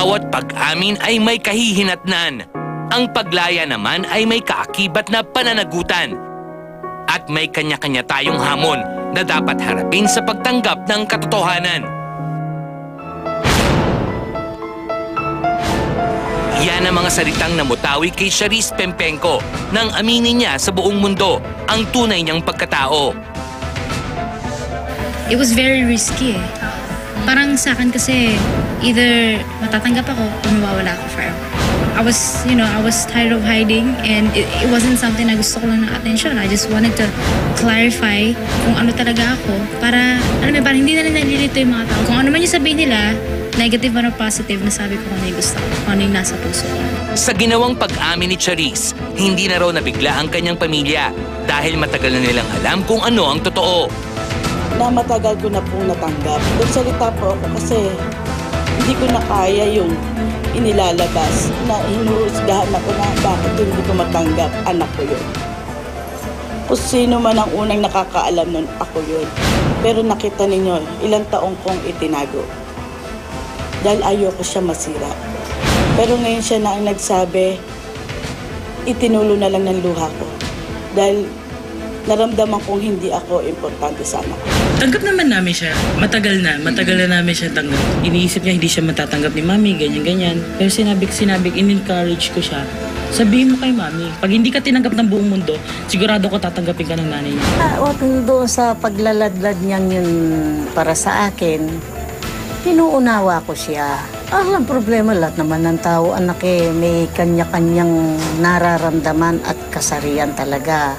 bawat pag-amin ay may kahihinatnan. Ang paglaya naman ay may kaakibat na pananagutan. At may kanya-kanya tayong hamon na dapat harapin sa pagtanggap ng katotohanan. Yan ang mga salitang namutawi kay Charis Pempenco nang aminin niya sa buong mundo ang tunay niyang pagkatao. It was very risky eh. Parang sa akin kasi either matatanggap ako o mawawala ako forever. I was tired of hiding and it wasn't something na gusto ko lang ng attention. I just wanted to clarify kung ano talaga ako para, parang hindi na nalilito yung mga tao. Kung ano man yung sabihin nila, negative or positive, nasabi ko kung ano yung gusto ko, kung ano yung nasa puso ko. Sa ginawang pag-amin ni Charis, hindi na raw nabigla ang kanyang pamilya dahil matagal na nilang alam kung ano ang totoo. Na matagal ko na pong natanggap. Nagsalita po ako kasi hindi ko na kaya yung inilalabas na hinuhusgahan ako na bakit hindi ko matanggap anak ko yun. Kung sino man ang unang nakakaalam nun, ako yun. Pero nakita ninyo, ilang taong kong itinago. Dahil ayoko siya masira. Pero ngayon siya na ang nagsabi, itinulo na lang ng luha ko. Dahil naramdaman kong hindi ako importante sa anak ko. Tanggap naman namin siya. Matagal na namin siya tanggap. Iniisip niya hindi siya matatanggap ni Mami, ganyan-ganyan. Pero sinabi, in-encourage ko siya. Sabihin mo kay Mami, pag hindi ka tinanggap ng buong mundo, sigurado ko tatanggapin ka ng nanay niya. Doon sa paglaladlad niyang yun para sa akin, pinuunawa ko siya. Ang problema, lahat naman ng tao, anak may kanya-kanyang nararamdaman at kasarian talaga.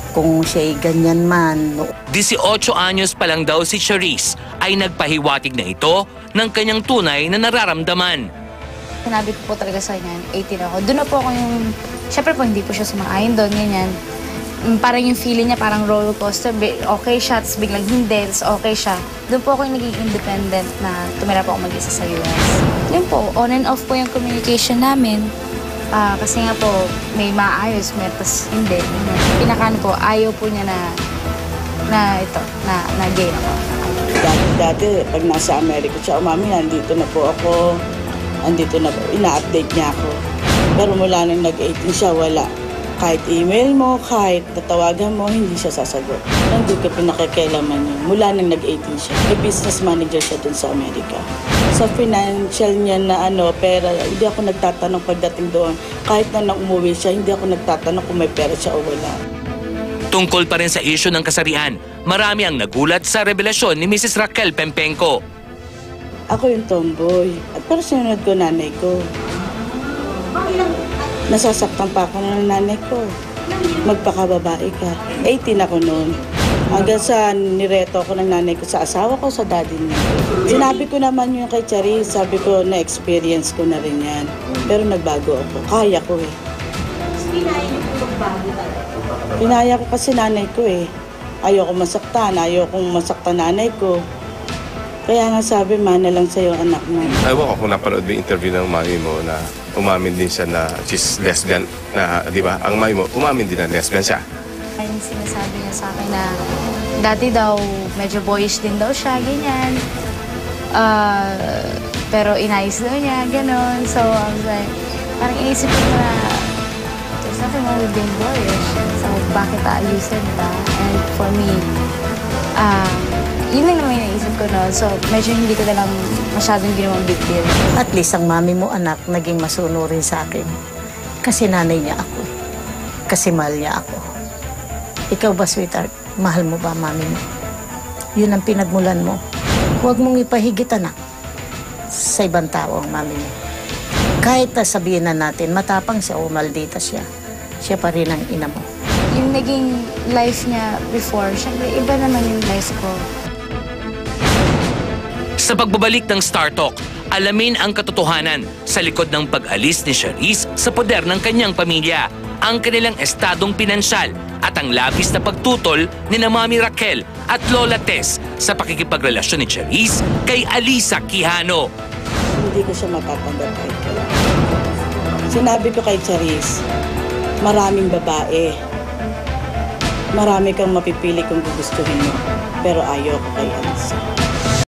Kung siya'y ganyan man. 18 anyos pa lang daw si Charis ay nagpahiwatig na ito ng kanyang tunay na nararamdaman. Sinabi ko po talaga sa kanya, 18 ako. Doon na po ako yung, syempre po hindi po siya sumaayon doon, ganyan. Parang yung feeling niya parang roller coaster, okay siya, tapos biglang hindi, tapos okay siya. Doon po ako yung naging independent na tumira po ako mag-isa sa US. Yun po, on and off po yung communication namin. Kasi nga po, may maayos, may tas hindi. Pinakano po, ayaw po niya na gay ako. Dati, pag nasa Amerika siya, Mami, nandito na po ako. Andito na po, ina-update niya ako. Pero mula nang nag-18 siya, wala. Kahit email mo, kahit tatawagan mo, hindi siya sasagot. Hindi ko pinakikailaman yun. Mula nang nag-18 siya. May business manager siya dun sa Amerika. Sa financial niya na pera, hindi ako nagtatanong pagdating doon. Kahit na umuwi siya, hindi ako nagtatanong kung may pera siya o wala. Tungkol pa rin sa issue ng kasarian, marami ang nagulat sa revelasyon ni Mrs. Raquel Pempenco. Ako yung tomboy. At para sinunod ko nanay ko. Nasasaktan pa ako ng nanay ko. Magpakababae ka. 18 ako noon. Hanggang sa nireto ko ng nanay ko sa asawa ko, sa daddy niya. Sinabi ko naman yung kay Charis, sabi ko na-experience ko na rin yan. Pero nagbago ako. Kaya ko eh. Pinaya niyo po magbago talaga? Pinaya ko kasi nanay ko eh. Ayoko masaktan, ayokong masaktan nanay ko. Kaya nga sabi, mana lang sa'yo anak mo. Ewan ko kung napanood mo yung interview ng mami mo na umamin din siya na she's lesbian. Na, di ba? Ang mami mo, umamin din na lesbian siya. Ayun, sinasabi niya sa akin na dati daw medyo boyish din daw siya, ganyan. Pero inayos daw niya, gano'n. So, I was like, parang inisip ko na there's nothing wrong with being boyish. So, bakit aayusin ba? And for me, yun lang naman yung naisip ko noon. So, medyo hindi ko na lang masyadong ginawang big deal. At least ang mami mo, anak, naging masunurin sa akin. Kasi nanay niya ako. Kasi mahal niya ako. Ikaw ba, sweetheart? Mahal mo ba mami mo? Yun ang pinagmulan mo. Huwag mong ipahigit, anak, sa ibang tao ang mami mo. Kahit sabihin na natin, matapang siya o maldita siya, siya pa rin ang ina mo. Yung naging life niya before, syempre iba naman yung life ko. Sa pagbabalik ng Star Talk, alamin ang katotohanan sa likod ng pag-alis ni Charis sa poder ng kanyang pamilya, ang kanilang estadong pinansyal at ang labis na pagtutol ni na Mami Raquel at Lola Tess sa pakikipagrelasyon ni Charis kay Alisa Quijano. Hindi ko siya matatanggap kahit kailan. Sinabi ko kay Charis, maraming babae. Marami kang mapipili kung gugustuhin mo, pero ayaw ko kay Alisa.